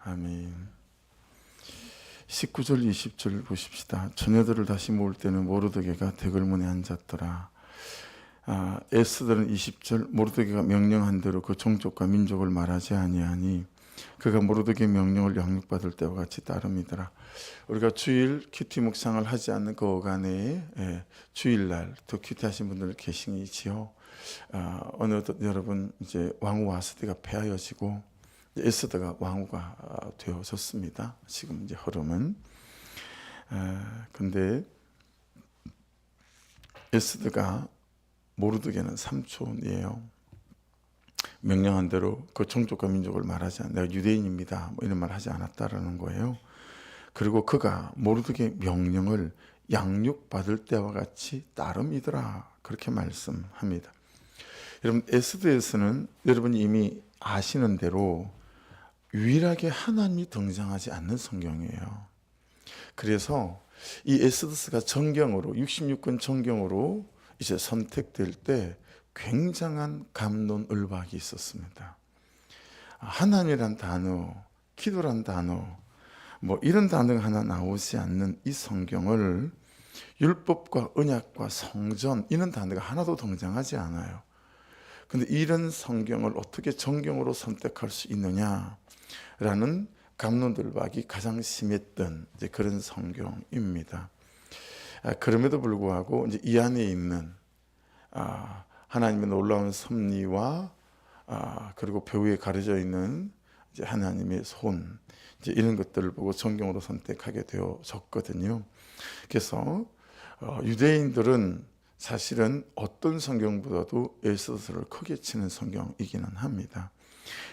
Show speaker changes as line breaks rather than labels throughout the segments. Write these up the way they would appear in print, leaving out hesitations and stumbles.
아멘. 19절 20절 보십시다. 처녀들을 다시 모을 때는 모르드게가 대궐문에 앉았더라. 에스더는 20절 모르드게가 명령한 대로 그 종족과 민족을 말하지 아니하니 그가 모르드게 명령을 양육받을 때와 같이 따름이더라. 우리가 주일 큐티 묵상을 하지 않는 그 어간에 주일날 더 큐티하신 분들 계시지요. 어느덧 여러분 이제 왕후 와스티가 폐하여지고 에스더가 왕후가 되어졌습니다. 지금 이제 흐름은. 근데 에스더가 모르드게는 삼촌이에요. 명령한 대로 그 종족과 민족을 말하지 않아. 내가 유대인입니다. 뭐 이런 말 하지 않았다라는 거예요. 그리고 그가 모르드게 명령을 양육받을 때와 같이 따름이더라. 그렇게 말씀합니다. 여러분 에스더에서는 여러분이 이미 아시는 대로 유일하게 하나님이 등장하지 않는 성경이에요. 그래서 이 에스더스가 정경으로 66권 정경으로 이제 선택될 때 굉장한 갑론을박이 있었습니다. 하나님이란 단어, 기도란 단어, 뭐 이런 단어가 하나 나오지 않는 이 성경을 율법과 언약과 성전 이런 단어가 하나도 등장하지 않아요. 근데 이런 성경을 어떻게 정경으로 선택할 수 있느냐라는 갑론을박이 가장 심했던 이제 그런 성경입니다. 그럼에도 불구하고 이제 이 안에 있는 하나님의 놀라운 섭리와 그리고 벽에 가려져 있는 이제 하나님의 손 이제 이런 것들을 보고 성경으로 선택하게 되어졌거든요. 그래서 유대인들은 사실은 어떤 성경보다도 에스더서를 크게 치는 성경이기는 합니다.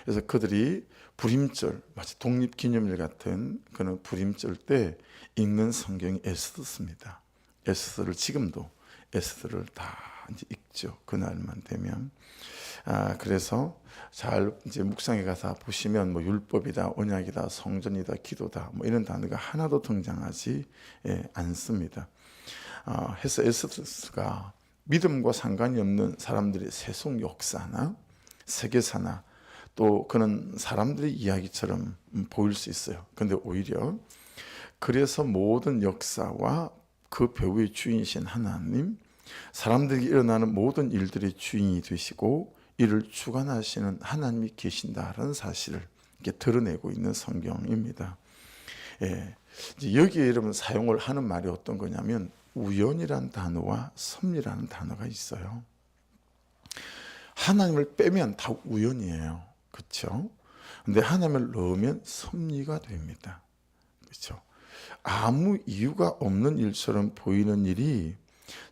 그래서 그들이 불임절, 마치 독립기념일 같은 그런 불임절 때 읽는 성경이 에스더서입니다. 에스더를 지금도 에스더를 다 이제 읽죠. 그날만 되면. 그래서 잘 이제 묵상에 가서 보시면 뭐 율법이다, 언약이다, 성전이다, 기도다 뭐 이런 단어가 하나도 등장하지 않습니다. 해서 에스더가 믿음과 상관이 없는 사람들의 세속 역사나 세계사나 또 그런 사람들의 이야기처럼 보일 수 있어요. 근데 오히려 그래서 모든 역사와 그 배후의 주인이신 하나님, 사람들에게 일어나는 모든 일들의 주인이 되시고 이를 주관하시는 하나님이 계신다라는 사실을 이렇게 드러내고 있는 성경입니다. 이제 여기에 여러분 사용을 하는 말이 어떤 거냐면 우연이란 단어와 섭리라는 단어가 있어요. 하나님을 빼면 다 우연이에요. 그렇죠? 근데 하나님을 넣으면 섭리가 됩니다. 그렇죠? 아무 이유가 없는 일처럼 보이는 일이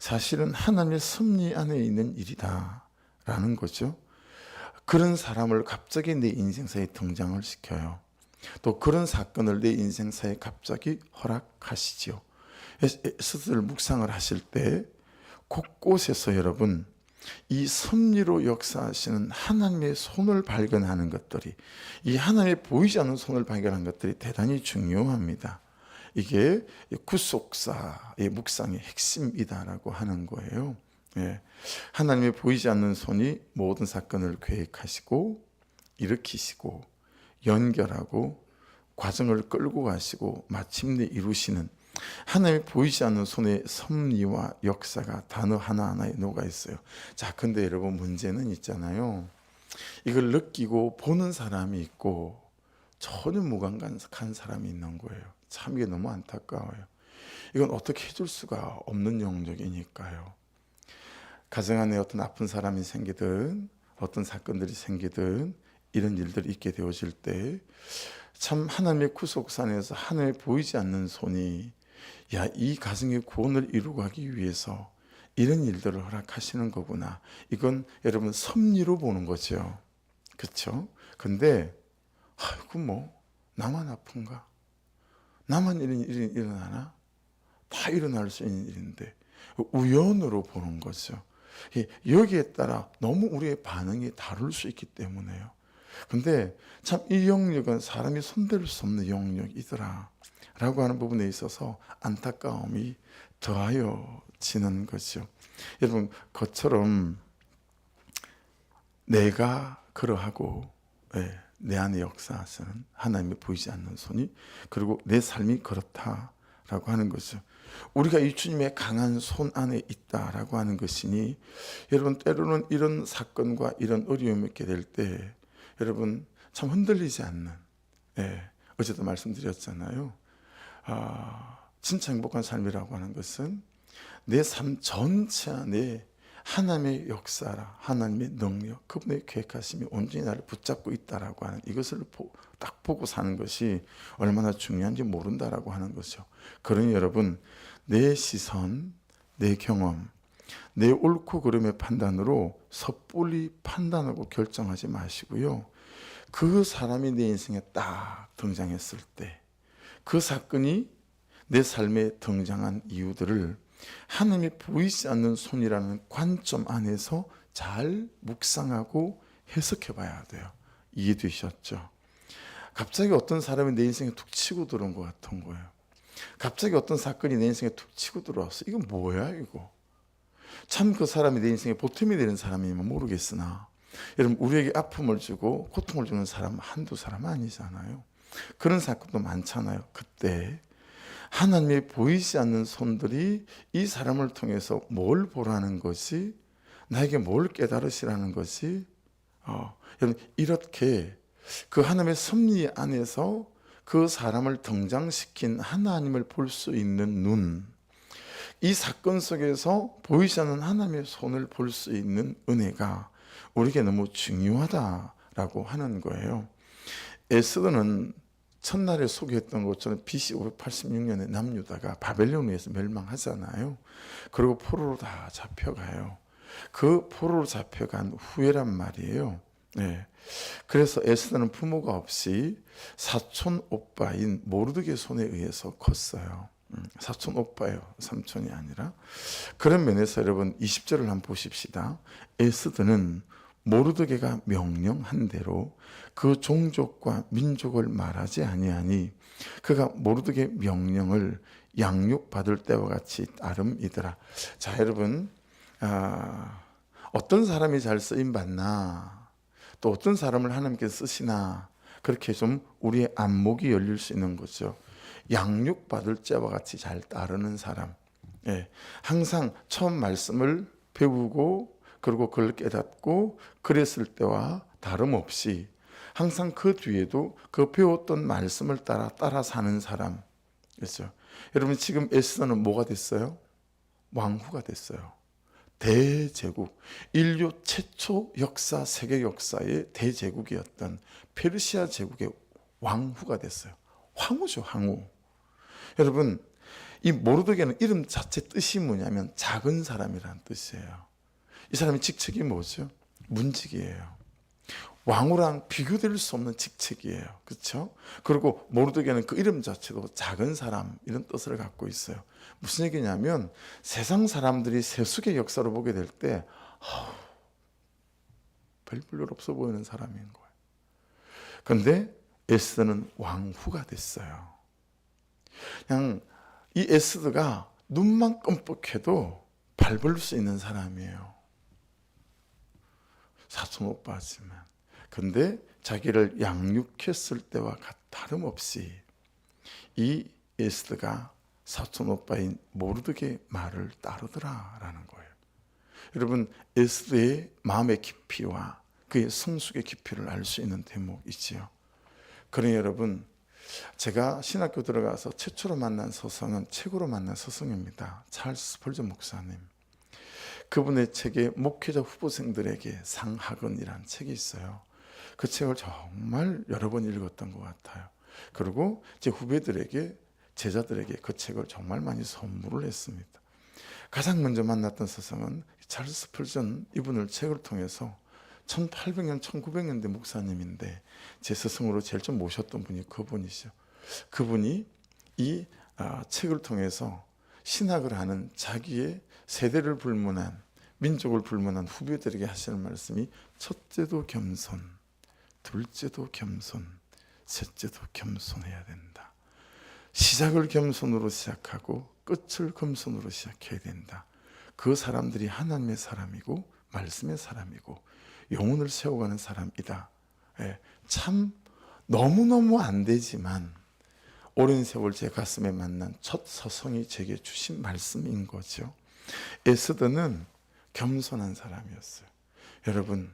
사실은 하나님의 섭리 안에 있는 일이다라는 거죠. 그런 사람을 갑자기 내 인생사에 등장을 시켜요. 또 그런 사건을 내 인생사에 갑자기 허락하시죠. 에스더를 묵상을 하실 때 곳곳에서 여러분 이 섭리로 역사하시는 하나님의 손을 발견하는 것들이, 이 하나님의 보이지 않는 손을 발견하는 것들이 대단히 중요합니다. 이게 구속사의 묵상의 핵심이다라고 하는 거예요. 하나님의 보이지 않는 손이 모든 사건을 계획하시고 일으키시고 연결하고 과정을 끌고 가시고 마침내 이루시는 하나님의 보이지 않는 손의 섭리와 역사가 단어 하나하나에 녹아 있어요. 자, 근데 여러분 문제는 있잖아요. 이걸 느끼고 보는 사람이 있고 전혀 무감각한 사람이 있는 거예요. 참 이게 너무 안타까워요. 이건 어떻게 해줄 수가 없는 영역이니까요. 가정 안에 어떤 아픈 사람이 생기든 어떤 사건들이 생기든 이런 일들이 있게 되어질 때 참 하나님의 구속산에서 하나님의 보이지 않는 손이 이 가정의 구원을 이루고 가기 위해서 이런 일들을 허락하시는 거구나. 이건 여러분 섭리로 보는 거죠. 그렇죠? 근데 아이고 뭐 나만 아픈가? 나만 이런 일이 일어나나? 다 일어날 수 있는 일인데 우연으로 보는 거죠. 여기에 따라 너무 우리의 반응이 다를 수 있기 때문에요. 근데 참 이 영역은 사람이 손댈 수 없는 영역이더라 라고 하는 부분에 있어서 안타까움이 더하여지는 거죠. 여러분 그것처럼 내가 그러하고 내 안에 역사하시는 하나님의 보이지 않는 손이, 그리고 내 삶이 그렇다라고 하는 거죠. 우리가 이 주님의 강한 손 안에 있다라고 하는 것이니, 여러분 때로는 이런 사건과 이런 어려움이 있게 될 때 여러분 참 흔들리지 않는, 어제도 말씀드렸잖아요. 진짜 행복한 삶이라고 하는 것은 내 삶 전체 안에 하나님의 역사라, 하나님의 능력, 그분의 계획하심이 온전히 나를 붙잡고 있다라고 하는 이것을 딱 보고 사는 것이 얼마나 중요한지 모른다라고 하는 거죠. 그러니 여러분, 내 시선, 내 경험, 내 옳고 그름의 판단으로 섣불리 판단하고 결정하지 마시고요. 그 사람이 내 인생에 딱 등장했을 때, 그 사건이 내 삶에 등장한 이유들을 하나님이 보이지 않는 손이라는 관점 안에서 잘 묵상하고 해석해 봐야 돼요. 이해되셨죠? 갑자기 어떤 사람이 내 인생에 툭 치고 들어온 것 같은 거예요. 갑자기 어떤 사건이 내 인생에 툭 치고 들어왔어. 이거 뭐야 이거? 참 그 사람이 내 인생에 보탬이 되는 사람이면 모르겠으나, 여러분 우리에게 아픔을 주고 고통을 주는 사람 한두 사람 아니잖아요. 그런 사건도 많잖아요. 그때 하나님의 보이지 않는 손들이 이 사람을 통해서 뭘 보라는 것이, 나에게 뭘 깨달으시라는 것이, 여러분 이렇게 그 하나님의 섭리 안에서 그 사람을 등장시킨 하나님을 볼 수 있는 눈, 이 사건 속에서 보이지 않는 하나님의 손을 볼 수 있는 은혜가 우리에게 너무 중요하다라고 하는 거예요. 에스더는 첫날에 소개했던 것처럼 BC 586년에 남유다가 바벨론에 의해서 멸망하잖아요. 그리고 포로로 다 잡혀가요. 그 포로로 잡혀간 후에란 말이에요. 그래서 에스더는 부모가 없이 사촌 오빠인 모르드게 손에 의해서 컸어요. 사촌 오빠예요. 삼촌이 아니라. 그런 면에서 여러분 20절을 한번 보십시다. 에스더는 모르드게가 명령한 대로 그 종족과 민족을 말하지 아니하니 그가 모르드게 명령을 양육받을 때와 같이 따름이더라. 자, 여러분, 어떤 사람이 잘 쓰임 받나, 또 어떤 사람을 하나님께서 쓰시나, 그렇게 좀 우리의 안목이 열릴 수 있는 거죠. 양육받을 때와 같이 잘 따르는 사람, 항상 처음 말씀을 배우고 그리고 그걸 깨닫고 그랬을 때와 다름없이 항상 그 뒤에도 그 배웠던 말씀을 따라 사는 사람. 그렇죠? 여러분 지금 에스더는 뭐가 됐어요? 왕후가 됐어요. 대제국, 인류 최초 역사, 세계 역사의 대제국이었던 페르시아 제국의 왕후가 됐어요. 황후죠, 황후. 여러분 이 모르드게는 이름 자체 뜻이 뭐냐면 작은 사람이라는 뜻이에요. 이 사람의 직책이 뭐죠? 문직이에요. 왕후랑 비교될 수 없는 직책이에요. 그렇죠? 그리고 모르드게는 그 이름 자체도 작은 사람 이런 뜻을 갖고 있어요. 무슨 얘기냐면 세상 사람들이 세속의 역사를 보게 될 때 별 볼일 없어 보이는 사람인 거예요. 그런데 에스더는 왕후가 됐어요. 그냥 이 에스더가 눈만 끔뻑해도 밟을 수 있는 사람이에요. 사촌 오빠지만. 근데 자기를 양육했을 때와 다름없이 이 에스더가 사촌 오빠인 모르드게 말을 따르더라라는 거예요. 여러분 에스더의 마음의 깊이와 그의 성숙의 깊이를 알 수 있는 대목이지요. 그러니 여러분 제가 신학교 들어가서 최초로 만난 서성은 책으로 만난 서성입니다. 찰스 스펄전 목사님. 그분의 책에 목회자 후보생들에게 상학은이라는 책이 있어요. 그 책을 정말 여러 번 읽었던 것 같아요. 그리고 제 후배들에게, 제자들에게 그 책을 정말 많이 선물을 했습니다. 가장 먼저 만났던 서성은 찰스 스펄전, 이분을 책을 통해서 1800년, 1900년대 목사님인데 제 스승으로 제일 좀 모셨던 분이 그분이죠. 그분이 이 책을 통해서 신학을 하는 자기의 세대를 불문한, 민족을 불문한 후배들에게 하시는 말씀이 첫째도 겸손, 둘째도 겸손, 셋째도 겸손해야 된다. 시작을 겸손으로 시작하고 끝을 겸손으로 시작해야 된다. 그 사람들이 하나님의 사람이고 말씀의 사람이고 영혼을 세워가는 사람이다. 예, 참 너무너무 안 되지만 오랜 세월 제 가슴에 만난 첫 서성이 제게 주신 말씀인 거죠. 에스더는 겸손한 사람이었어요. 여러분,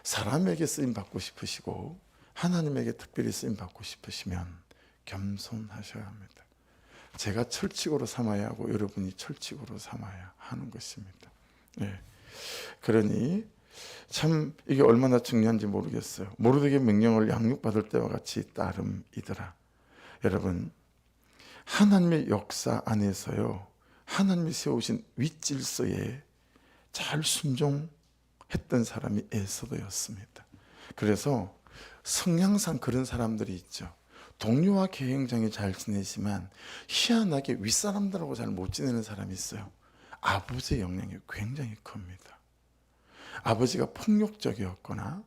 사람에게 쓰임 받고 싶으시고 하나님에게 특별히 쓰임 받고 싶으시면 겸손하셔야 합니다. 제가 철칙으로 삼아야 하고 여러분이 철칙으로 삼아야 하는 것입니다. 예. 그러니 참 이게 얼마나 중요한지 모르겠어요. 모르드게의 명령을 양육받을 때와 같이 따름이더라. 여러분, 하나님의 역사 안에서요, 하나님이 세우신 윗질서에 잘 순종했던 사람이 에스더였습니다. 그래서 성향상 그런 사람들이 있죠. 동료와 굉장히 잘 지내지만 희한하게 윗사람들하고 잘 못 지내는 사람이 있어요. 아버지의 영향이 굉장히 큽니다. 아버지가 폭력적이었거나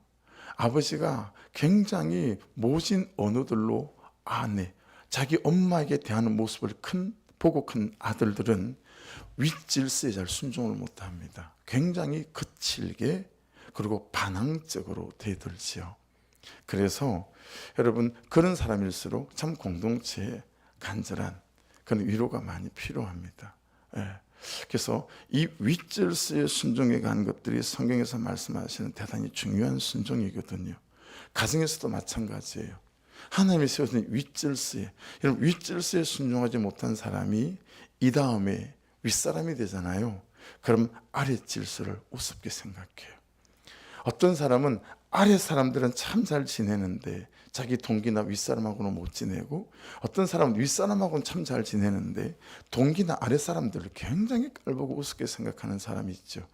아버지가 굉장히 모진 언어들로 자기 엄마에게 대하는 모습을 보고 큰 아들들은 윗질서에 잘 순종을 못합니다. 굉장히 거칠게 그리고 반항적으로 대들지요. 그래서 여러분, 그런 사람일수록 참 공동체에 간절한 그런 위로가 많이 필요합니다. 예. 그래서 이 윗질서에 순종해 간 것들이 성경에서 말씀하시는 대단히 중요한 순종이거든요. 가정에서도 마찬가지예요. 하나님이 세우신 윗질서에, 여러분, 윗질서에 순종하지 못한 사람이 이 다음에 윗사람이 되잖아요. 그럼 아랫질서를 우습게 생각해요. 어떤 사람은 아래 사람들은 참 잘 지내는데 자기 동기나 윗사람하고는 못 지내고, 어떤 사람은 윗사람하고는 참 잘 지내는데 동기나 아래 사람들을 굉장히 깔보고 우습게 생각하는 사람이 있죠.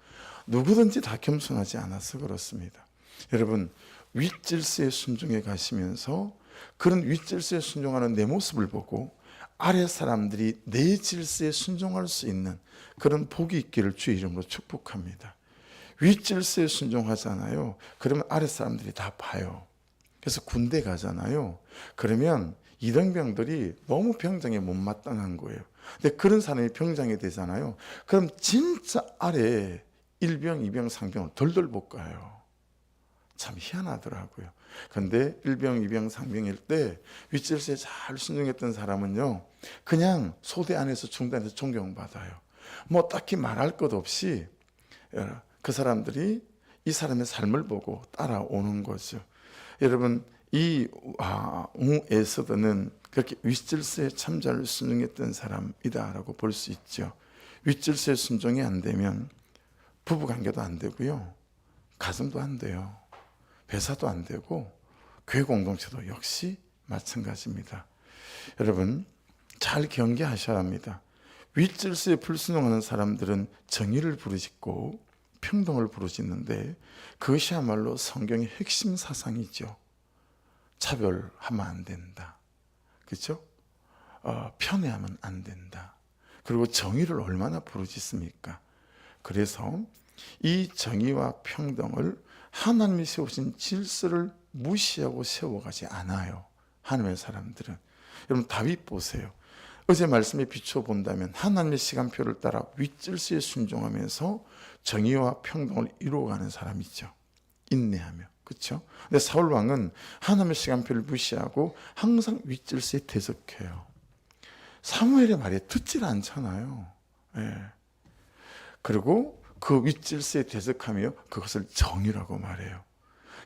누구든지 다 겸손하지 않아서 그렇습니다. 여러분, 윗질서에 순종해 가시면서 그런 윗질서에 순종하는 내 모습을 보고 아래 사람들이 내 질서에 순종할 수 있는 그런 복이 있기를 주의 이름으로 축복합니다. 윗질서에 순종하잖아요. 그러면 아래 사람들이 다 봐요. 그래서 군대 가잖아요. 그러면 이등병들이 너무 병장에 못마땅한 거예요. 근데 그런 사람이 병장이 되잖아요. 그럼 진짜 아래 1병, 2병, 상병을 덜덜 볶아요. 참 희한하더라고요. 그런데 1병, 2병, 상병일 때 윗질서에 잘 순종했던 사람은요, 그냥 소대 안에서 중단에서 존경받아요. 뭐 딱히 말할 것 없이 그 사람들이 이 사람의 삶을 보고 따라오는 거죠. 여러분, 이 에스더는 그렇게 윗질서에 참 잘 순종했던 사람이다라고 볼 수 있죠. 윗질서에 순종이 안 되면 부부관계도 안 되고요, 가정도 안 돼요, 회사도 안 되고 교회 공동체도 역시 마찬가지입니다. 여러분, 잘 경계하셔야 합니다. 윗질서에 불순종하는 사람들은 정의를 부르짖고 평등을 부르짖는데 그것이야말로 성경의 핵심 사상이죠. 차별하면 안 된다, 그렇죠? 편애하면 안 된다. 그리고 정의를 얼마나 부르짖습니까? 그래서 이 정의와 평등을 하나님이 세우신 질서를 무시하고 세워가지 않아요. 하나님의 사람들은. 여러분, 다윗 보세요. 어제 말씀에 비춰본다면 하나님의 시간표를 따라 윗질서에 순종하면서 정의와 평등을 이루어가는 사람이죠. 인내하며. 그렇죠? 근데 사울 왕은 하나님의 시간표를 무시하고 항상 윗질서에 대적해요. 사무엘의 말에 듣질 않잖아요. 예. 그리고 그 윗질서에 대적하며 그것을 정의라고 말해요.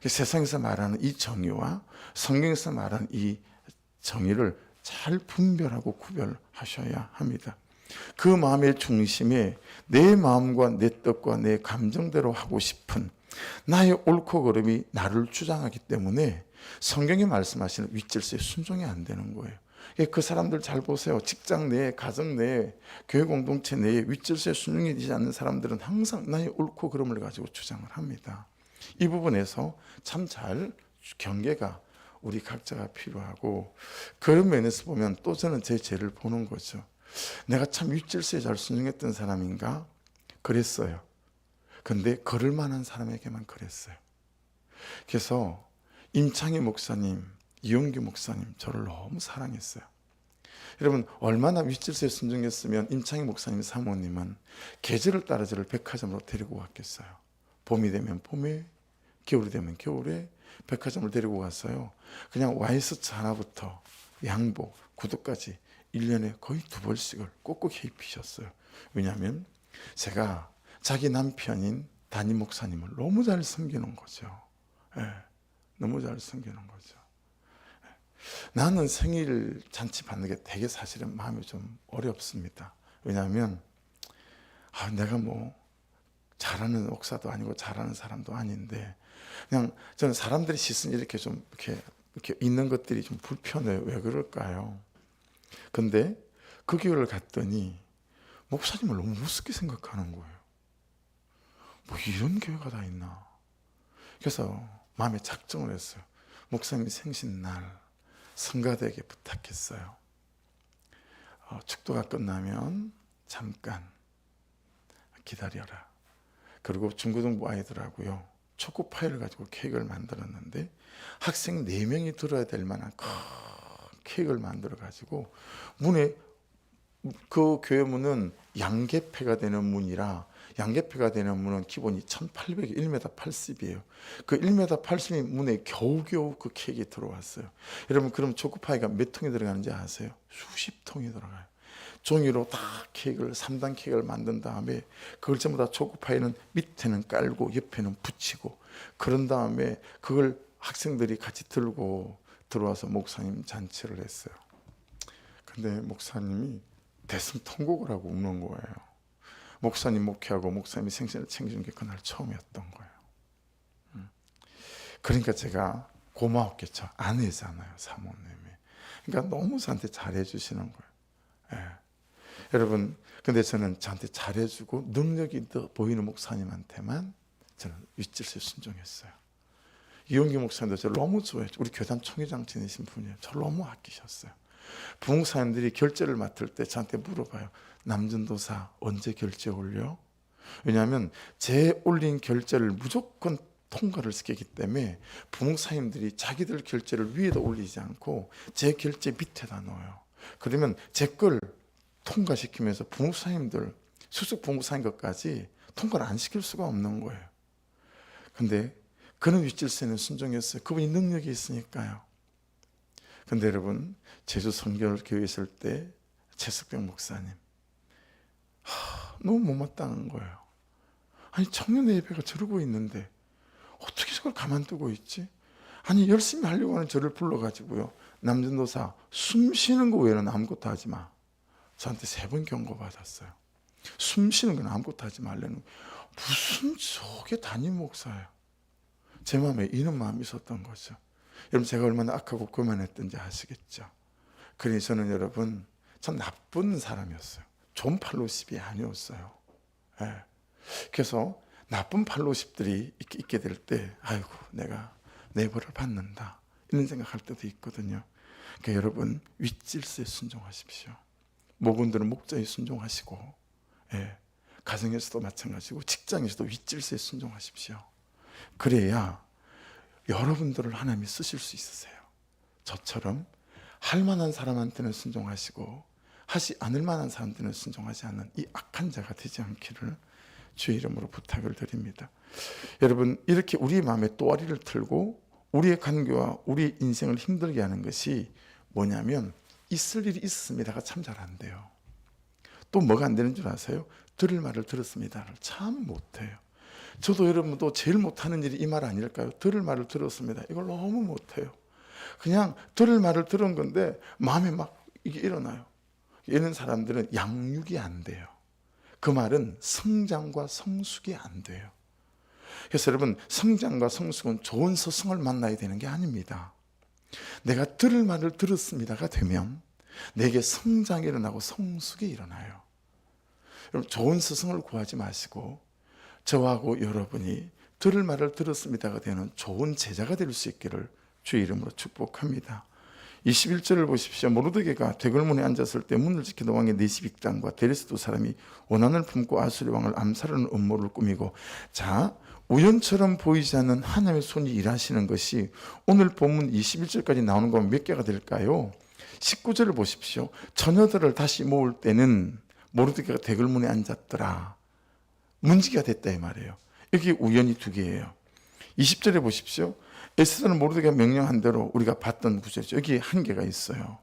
세상에서 말하는 이 정의와 성경에서 말하는 이 정의를 잘 분별하고 구별하셔야 합니다. 그 마음의 중심에 내 마음과 내 뜻과 내 감정대로 하고 싶은 나의 옳고 그름이 나를 주장하기 때문에 성경이 말씀하시는 윗질서에 순종이 안 되는 거예요. 그 사람들 잘 보세요. 직장 내에, 가정 내에, 교회 공동체 내에 윗질서에 순종이 되지 않는 사람들은 항상 나의 옳고 그름을 가지고 주장을 합니다. 이 부분에서 참 잘 경계가 우리 각자가 필요하고, 그런 면에서 보면 또 저는 제 죄를 보는 거죠. 내가 참 윗질서에 잘 순종했던 사람인가? 그랬어요. 근데 걸을 만한 사람에게만 그랬어요. 그래서 임창희 목사님, 이용규 목사님 저를 너무 사랑했어요. 여러분, 얼마나 윗질서에 순종했으면 임창희 목사님 사모님은 계절을 따라 저를 백화점으로 데리고 갔겠어요. 봄이 되면 봄에, 겨울이 되면 겨울에, 백화점을 데리고 갔어요. 그냥 와이셔츠 하나부터 양복, 구두까지 1년에 거의 2벌씩을 꼿꼿이 입히셨어요. 왜냐하면 제가 자기 남편인 담임 목사님을 너무 잘 섬기는 거죠. 예, 너무 잘 섬기는 거죠. 나는 생일 잔치 받는 게 되게 사실은 마음이 좀 어렵습니다. 왜냐하면 내가 뭐 잘하는 목사도 아니고 잘하는 사람도 아닌데 그냥 저는 사람들이 시선이 이렇게 좀 이렇게 있는 것들이 좀 불편해요. 왜 그럴까요? 근데 그 교회를 갔더니 목사님을 너무 우습게 생각하는 거예요. 뭐 이런 교회가 다 있나? 그래서 마음에 작정을 했어요. 목사님 생신날 성가대에게 부탁했어요. 축도가 끝나면 잠깐 기다려라. 그리고 중고등부 아이들하고요, 초코파이를 가지고 케이크를 만들었는데 학생 4명이 들어야 될 만한 큰 케이크를 만들어 가지고 문에, 그 교회 문은 양계패가 되는 문이라, 양계패가 되는 문은 기본이 1800, 1m 80이에요. 그 1m 80의 문에 겨우겨우 그 케이크가 들어왔어요. 여러분, 그럼 초코파이가 몇 통이 들어가는지 아세요? 수십 통이 들어가요. 종이로 다 케이크를, 3단 케이크를 만든 다음에 그걸 전부 다 초코파이는 밑에는 깔고 옆에는 붙이고, 그런 다음에 그걸 학생들이 같이 들고 들어와서 목사님 잔치를 했어요. 근데 목사님이 대성통곡을 하고 우는 거예요. 목사님 목회하고 목사님이 생신을 챙겨준 게 그날 처음이었던 거예요. 그러니까 제가 고마웠겠죠. 아내잖아요, 사모님이. 그러니까 너무 저한테 잘해주시는 거예요. 예. 여러분, 근데 저는 저한테 잘해주고 능력이 더 보이는 목사님한테만 저는 윗질서에 순종했어요. 이용기 목사님도 저를 너무 좋아했죠. 우리 교단 총회장 지내신 분이에요. 저를 너무 아끼셨어요. 부흥사님들이 결제를 맡을 때 저한테 물어봐요. 남전도사 언제 결제 올려? 왜냐하면 제 올린 결제를 무조건 통과를 시키기 때문에 부흥사님들이 자기들 결제를 위에다 올리지 않고 제 결제 밑에다 넣어요. 그러면 제 걸 통과시키면서 부흥사님들, 수석 부흥사님 것까지 통과를 안 시킬 수가 없는 거예요. 근데 그는 윗질서에는 순종했어요. 그분이 능력이 있으니까요. 근데 여러분, 제주 성결교회 있을 때 최석병 목사님, 너무 못마땅한 거예요. 아니, 청년 예배가 저러고 있는데 어떻게 저걸 가만두고 있지? 아니, 열심히 하려고 하는 저를 불러가지고요, 남전도사 숨 쉬는 거 외에는 아무것도 하지 마. 저한테 3번 경고받았어요. 숨 쉬는 건 아무것도 하지 말라는. 무슨 저게 담임 목사예요. 제 마음에 이런 마음이 있었던 거죠. 여러분, 제가 얼마나 악하고 교만했던지 아시겠죠? 그래서 저는 여러분, 참 나쁜 사람이었어요. 좋은 팔로십이 아니었어요. 예. 그래서 나쁜 팔로십들이 있게 될 때, 아이고, 내가 내 벌을 받는다, 이런 생각할 때도 있거든요. 그러니까 여러분, 윗질서에 순종하십시오. 목원들은 목자에 순종하시고, 예, 가정에서도 마찬가지고 직장에서도 윗질서에 순종하십시오. 그래야 여러분들을 하나님이 쓰실 수 있으세요. 저처럼 할 만한 사람한테는 순종하시고 하지 않을 만한 사람들은 순종하지 않는 이 악한 자가 되지 않기를 주의 이름으로 부탁을 드립니다. 여러분, 이렇게 우리 마음에 또아리를 틀고 우리의 간교와 우리 인생을 힘들게 하는 것이 뭐냐면, 있을 일이 있습니다가 참 잘 안 돼요. 또 뭐가 안 되는 줄 아세요? 들을 말을 들었습니다를 참 못해요. 저도 여러분도 제일 못하는 일이 이 말 아닐까요? 들을 말을 들었습니다. 이걸 너무 못해요. 그냥 들을 말을 들은 건데 마음에 막 이게 일어나요. 이런 사람들은 양육이 안 돼요. 그 말은 성장과 성숙이 안 돼요. 그래서 여러분, 성장과 성숙은 좋은 스승을 만나야 되는 게 아닙니다. 내가 들을 말을 들었습니다가 되면 내게 성장이 일어나고 성숙이 일어나요. 여러분, 좋은 스승을 구하지 마시고 저하고 여러분이 들을 말을 들었습니다가 되는 좋은 제자가 될 수 있기를 주의 이름으로 축복합니다. 21절을 보십시오. 모르드게가 대궐문에 앉았을 때 문을 지키던 왕의 네시빅당과 데레스 두 사람이 원한을 품고 아수리 왕을 암살하는 음모를 꾸미고, 자, 우연처럼 보이지 않는 하나님의 손이 일하시는 것이 오늘 본문 21절까지 나오는 건 몇 개가 될까요? 19절을 보십시오. 처녀들을 다시 모을 때는 모르드게가 대궐문에 앉았더라. 문지기가 됐다 이 말이에요. 여기 우연히 2개예요. 20절에 보십시오. 에스더는 모르드게가 명령한 대로 우리가 봤던 구절이죠. 여기 한계가 있어요.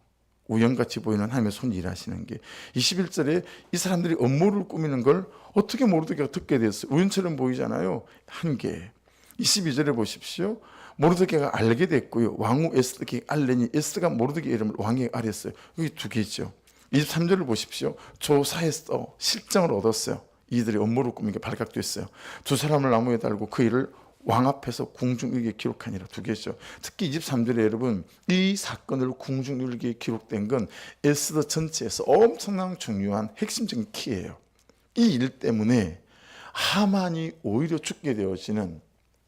우연같이 보이는 하나님의 손이 일하시는 게 21절에 이 사람들이 음모를 꾸미는 걸 어떻게 모르드게가 듣게 됐어요? 우연처럼 보이잖아요. 한계. 22절에 보십시오. 모르드게가 알게 됐고요. 왕후 에스더에게 알레니 에스더가 모르드게 이름을 왕에게 알렸어요. 여기 두 개죠. 23절을 보십시오. 조사했어. 실정을 얻었어요. 이들이 음모를 꾸민 게 발각됐어요. 두 사람을 나무에 달고 그 일을 왕 앞에서 궁중일기에 기록하니라. 두 개죠. 특히 23절에 여러분 이 사건을 궁중일기에 기록된 건 에스더 전체에서 엄청난 중요한 핵심적인 키예요. 이 일 때문에 하만이 오히려 죽게 되어지는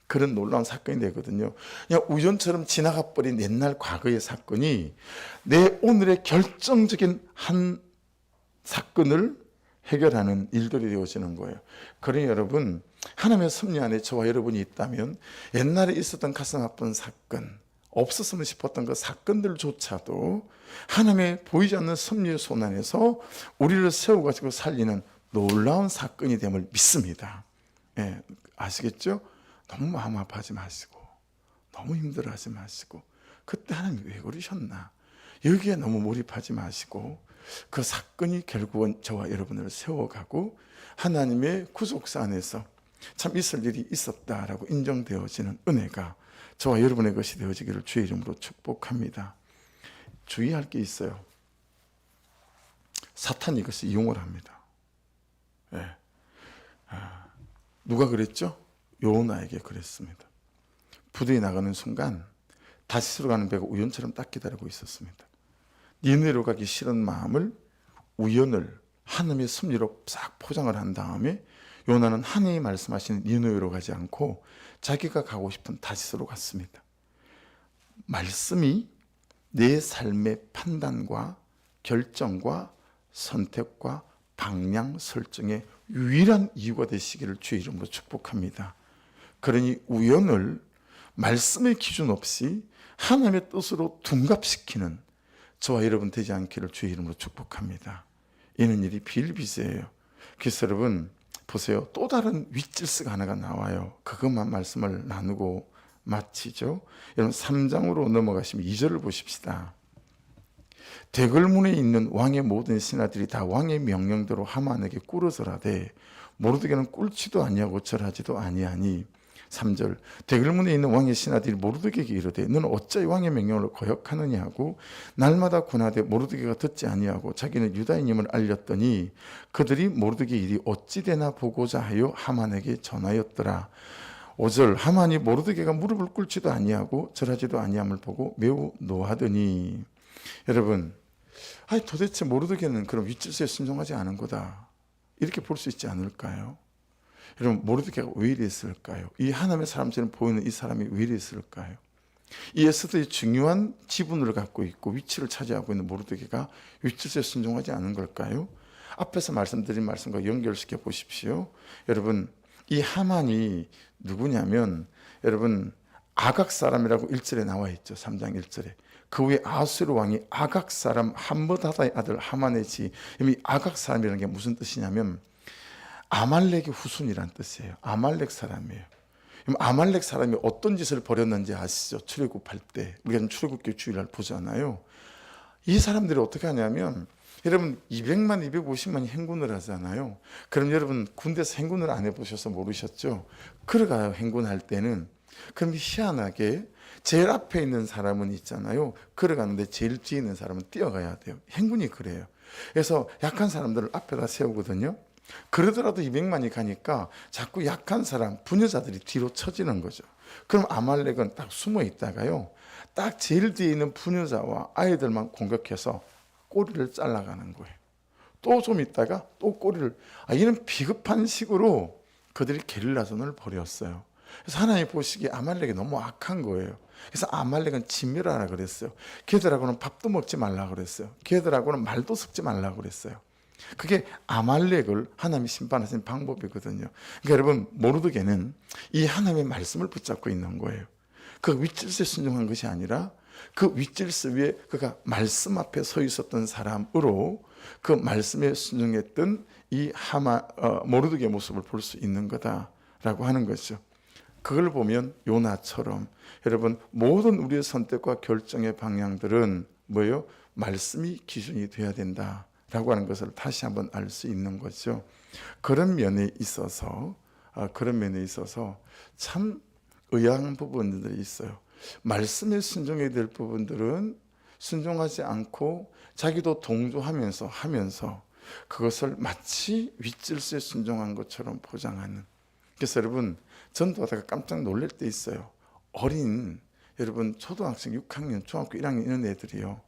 그런 놀라운 사건이 되거든요. 그냥 우연처럼 지나가 버린 옛날 과거의 사건이 내 오늘의 결정적인 한 사건을 해결하는 일들이 되어지는 거예요. 그러니 여러분 하나님의 섭리 안에 저와 여러분이 있다면 옛날에 있었던 가슴 아픈 사건, 없었으면 싶었던 그 사건들조차도 하나님의 보이지 않는 섭리의 손 안에서 우리를 세워가지고 살리는 놀라운 사건이 됨을 믿습니다. 예, 아시겠죠? 너무 마음 아파하지 마시고 너무 힘들어하지 마시고 그때 하나님 왜 그러셨나 여기에 너무 몰입하지 마시고 그 사건이 결국은 저와 여러분을 세워가고 하나님의 구속사 안에서 참 있을 일이 있었다라고 인정되어지는 은혜가 저와 여러분의 것이 되어지기를 주의 이름으로 축복합니다. 주의할 게 있어요. 사탄이 이것을 이용을 합니다. 네. 누가 그랬죠? 요나에게 그랬습니다. 부대에 나가는 순간 다시스로 가는 배가 우연처럼 딱 기다리고 있었습니다. 니느웨로 가기 싫은 마음을 우연을 하나님의 섭리로 싹 포장을 한 다음에 요나는 하나님이 말씀하시는 니느웨로 가지 않고 자기가 가고 싶은 다시스로 갔습니다. 말씀이 내 삶의 판단과 결정과 선택과 방향 설정의 유일한 이유가 되시기를 주의 이름으로 축복합니다. 그러니 우연을 말씀의 기준 없이 하나님의 뜻으로 둔갑시키는 저와 여러분 되지 않기를 주의 이름으로 축복합니다. 이는 일이 비일비재예요. 그래서 여러분 보세요. 또 다른 윗질서가 하나가 나와요. 그것만 말씀을 나누고 마치죠. 여러분 3장으로 넘어가시면 2절을 보십시다. 대궐문에 있는 왕의 모든 신하들이 다 왕의 명령대로 하만에게 꿇어서라되 모르드게는 꿇지도 아니하고 절하지도 아니하니 3절 대궐문에 있는 왕의 신하들이 모르드게에게 이르되 너는 어찌 왕의 명령을 거역하느냐 하고 날마다 군하되 모르드게가 듣지 아니하고 자기는 유다인임을 알렸더니 그들이 모르드게 일이 어찌 되나 보고자 하여 하만에게 전하였더라. 5절 하만이 모르드게가 무릎을 꿇지도 아니하고 절하지도 아니함을 보고 매우 노하더니 여러분 도대체 모르드게는 그런 윗질서에 순종하지 않은 거다 이렇게 볼 수 있지 않을까요? 여러분 모르드게가 왜 이랬을까요? 이 하나님의 사람처럼 보이는 이 사람이 왜 이랬을까요? 이 에스더의 중요한 지분을 갖고 있고 위치를 차지하고 있는 모르드게가 윗질서에 순종하지 않은 걸까요? 앞에서 말씀드린 말씀과 연결시켜 보십시오. 여러분 이 하만이 누구냐면 여러분 아각 사람이라고 1절에 나와 있죠. 3장 1절에. 그 후에 아수르 왕이 아각 사람 함므다다의 아들 하만의 지. 이 아각 사람이라는 게 무슨 뜻이냐면 아말렉의 후손이란 뜻이에요. 아말렉 사람이에요. 아말렉 사람이 어떤 짓을 벌였는지 아시죠? 출애굽할 때 우리가 지금 출애굽기 주일날 보잖아요. 이 사람들이 어떻게 하냐면 여러분 200만 250만이 행군을 하잖아요. 그럼 여러분 군대에서 행군을 안 해보셔서 모르셨죠? 그러가요. 행군할 때는 그럼 희한하게 제일 앞에 있는 사람은 있잖아요. 걸어가는데 제일 뒤에 있는 사람은 뛰어가야 돼요. 행군이 그래요. 그래서 약한 사람들을 앞에다 세우거든요. 그러더라도 200만이 가니까 자꾸 약한 사람, 부녀자들이 뒤로 처지는 거죠. 그럼 아말렉은 딱 숨어 있다가요. 딱 제일 뒤에 있는 부녀자와 아이들만 공격해서 꼬리를 잘라가는 거예요. 또 좀 있다가 또 꼬리를 이는 비겁한 식으로 그들이 게릴라전을 벌였어요. 그래서 하나님 보시기에 아말렉이 너무 악한 거예요. 그래서 아말렉은 진멸하라 그랬어요. 걔들하고는 밥도 먹지 말라 그랬어요. 걔들하고는 말도 섞지 말라 그랬어요. 그게 아말렉을 하나님이 심판하신 방법이거든요. 그러니까 여러분 모르드게는 이 하나님의 말씀을 붙잡고 있는 거예요. 그 윗질서에 순종한 것이 아니라 그 윗질서 위에 그가 말씀 앞에 서 있었던 사람으로 그 말씀에 순종했던 이 모르드게의 모습을 볼 수 있는 거다라고 하는 거죠. 그걸 보면 요나처럼 여러분 모든 우리의 선택과 결정의 방향들은 뭐예요? 말씀이 기준이 돼야 된다라고 하는 것을 다시 한번 알 수 있는 거죠. 그런 면에 있어서 참 의아한 부분들이 있어요. 말씀에 순종해야 될 부분들은 순종하지 않고 자기도 동조하면서 그것을 마치 윗질서에 순종한 것처럼 포장하는. 그래서 여러분 전도하다가 깜짝 놀랄 때 있어요. 어린 여러분 초등학생 6학년 중학교 1학년 이런 애들이요,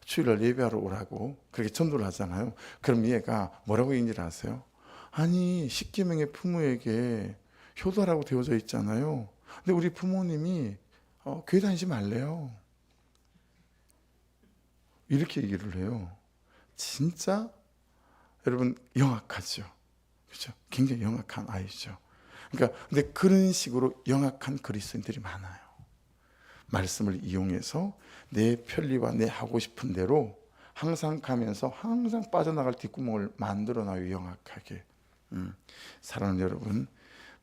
주일날 예배하러 오라고 그렇게 전도를 하잖아요. 그럼 얘가 뭐라고 얘기를 아세요? 아니 10계명의 부모에게 효도라고 되어져 있잖아요. 근데 우리 부모님이 교회 다니지 말래요. 이렇게 얘기를 해요. 진짜 여러분 영악하죠. 그렇죠? 굉장히 영악한 아이죠. 그러니까 근데 그런 식으로 영악한 그리스도인들이 많아요. 말씀을 이용해서 내 편리와 내 하고 싶은 대로 항상 가면서 항상 빠져나갈 뒷구멍을 만들어놔요. 영악하게. 사랑하는 여러분,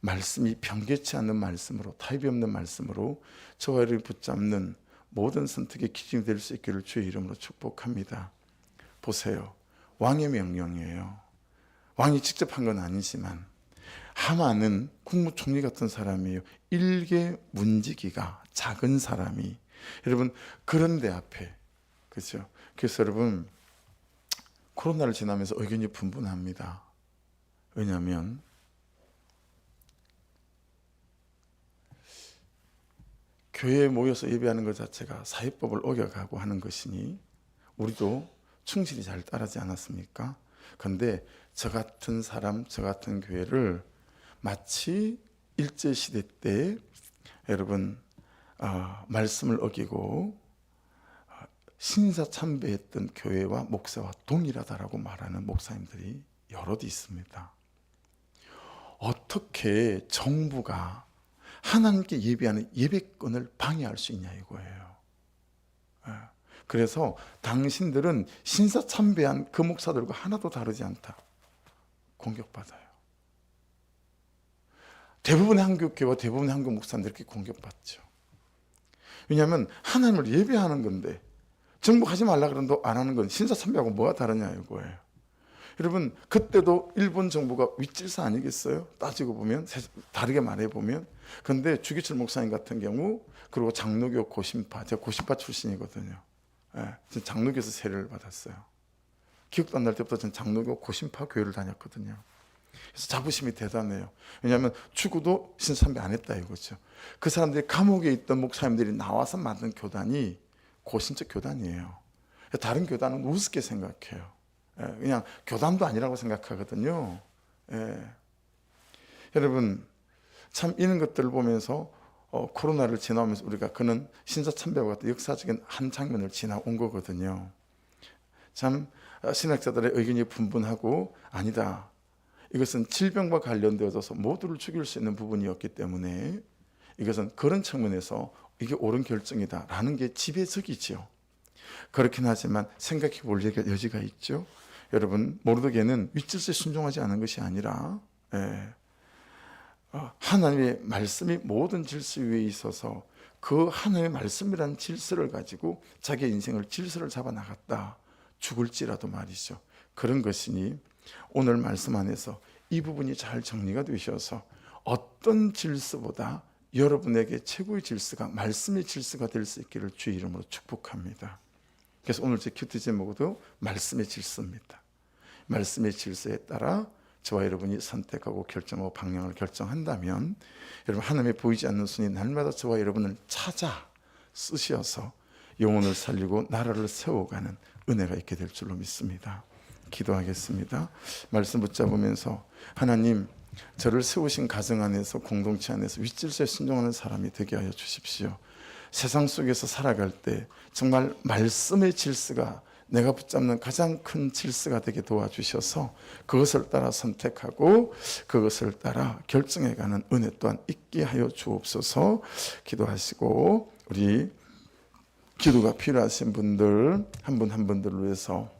말씀이 변개치 않는 말씀으로, 타협이 없는 말씀으로 저와 여러분이 붙잡는 모든 선택의 기준이 될 수 있기를 주의 이름으로 축복합니다. 보세요. 왕의 명령이에요. 왕이 직접 한 건 아니지만 하만은 국무총리 같은 사람이에요. 일개 문지기가 작은 사람이, 여러분 그런 데 앞에, 그렇죠? 그래서 여러분 코로나를 지나면서 의견이 분분합니다. 왜냐하면 교회에 모여서 예배하는 것 자체가 사회법을 어겨가고 하는 것이니 우리도 충실히 잘 따르지 않았습니까? 그런데 저 같은 사람, 저 같은 교회를 마치 일제시대 때 여러분 말씀을 어기고 신사참배했던 교회와 목사와 동일하다라고 말하는 목사님들이 여럿 있습니다. 어떻게 정부가 하나님께 예배하는 예배권을 방해할 수 있냐 이거예요. 그래서 당신들은 신사참배한 그 목사들과 하나도 다르지 않다. 공격받아요. 대부분의 한국교회와 대부분의 한국 목사님들이 이렇게 공격받죠. 왜냐하면 하나님을 예배하는 건데 정부가 하지 말라 그러는데 안 하는 건 신사참배하고 뭐가 다르냐 이거예요. 여러분 그때도 일본 정부가 윗질서 아니겠어요? 따지고 보면, 다르게 말해보면. 그런데 주기철 목사님 같은 경우, 그리고 장로교 고신파, 제가 고신파 출신이거든요. 전 장로교에서 세례를 받았어요. 기억도 안 날 때부터 전 장로교 고신파 교회를 다녔거든요. 그래서 자부심이 대단해요. 왜냐하면 추구도 신사참배 안 했다 이거죠. 그 사람들이 감옥에 있던 목사님들이 나와서 만든 교단이 고신적 교단이에요. 다른 교단은 우습게 생각해요. 그냥 교단도 아니라고 생각하거든요. 여러분 참 이런 것들을 보면서 코로나를 지나오면서 우리가 그는 신사참배와 같은 역사적인 한 장면을 지나온 거거든요. 참 신학자들의 의견이 분분하고, 아니다, 이것은 질병과 관련되어서 모두를 죽일 수 있는 부분이었기 때문에 이것은 그런 측면에서 이게 옳은 결정이다라는 게 지배적이죠. 그렇긴 하지만 생각해 볼 여지가 있죠. 여러분 모르드게는 윗질서에 순종하지 않은 것이 아니라 하나님의 말씀이 모든 질서 위에 있어서 그 하나님의 말씀이라는 질서를 가지고 자기의 인생을 질서를 잡아 나갔다. 죽을지라도 말이죠. 그런 것이니 오늘 말씀 안에서 이 부분이 잘 정리가 되셔서 어떤 질서보다 여러분에게 최고의 질서가 말씀의 질서가 될 수 있기를 주의 이름으로 축복합니다. 그래서 오늘 제 큐티 제목도 말씀의 질서입니다. 말씀의 질서에 따라 저와 여러분이 선택하고 결정하고 방향을 결정한다면 여러분 하나님의 보이지 않는 손이 날마다 저와 여러분을 찾아 쓰셔서 영혼을 살리고 나라를 세워가는 은혜가 있게 될 줄로 믿습니다. 기도하겠습니다. 말씀 붙잡으면서 하나님, 저를 세우신 가정 안에서, 공동체 안에서 윗질서에 순종하는 사람이 되게 하여 주십시오. 세상 속에서 살아갈 때 정말 말씀의 질서가 내가 붙잡는 가장 큰 질서가 되게 도와주셔서 그것을 따라 선택하고 그것을 따라 결정해가는 은혜 또한 있게 하여 주옵소서. 기도하시고 우리 기도가 필요하신 분들 한 분 한 분들을 위해서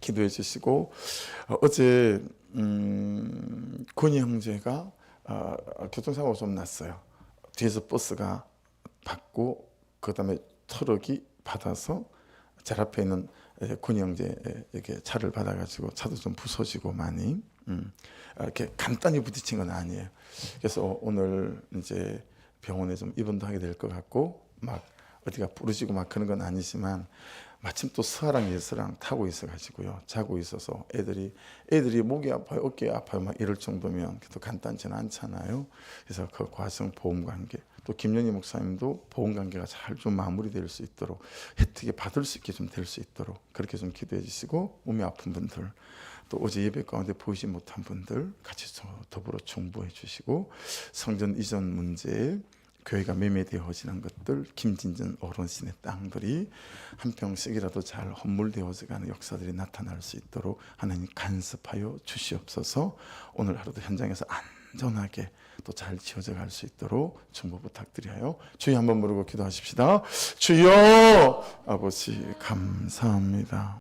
기도해 주시고, 어제 권희 형제가 교통사고가 좀 났어요. 뒤에서 버스가 받고 그다음에 트럭이 받아서 제 앞에 있는 군이 형제에게 차를 받아가지고 차도 좀 부서지고 많이 이렇게 간단히 부딪힌 건 아니에요. 그래서 오늘 이제 병원에 좀 입원도 하게 될 것 같고 막 어디가 부러지고 막 그런 건 아니지만 마침 또 스하랑 예스랑 타고 있어가지고요. 자고 있어서 애들이 목이 아파요, 어깨 아파요 막 이럴 정도면 또 간단치는 않잖아요. 그래서 그 과정 보험관계 또 김연희 목사님도 보험관계가 잘 좀 마무리될 수 있도록 혜택이 받을 수 있게 좀 될 수 있도록 그렇게 좀 기도해 주시고 몸이 아픈 분들 또 어제 예배 가운데 보이지 못한 분들 같이 더불어 중보해 주시고 성전 이전 문제 교회가 매매되어지는 것들 김진전 어르신의 땅들이 한 평씩이라도 잘 헌물되어져가는 역사들이 나타날 수 있도록 하나님 간섭하여 주시옵소서. 오늘 하루도 현장에서 안전하게 또 잘 지어져 갈 수 있도록 중보 부탁드려요. 주여 한번 부르고 기도하십시다. 주여 아버지 감사합니다.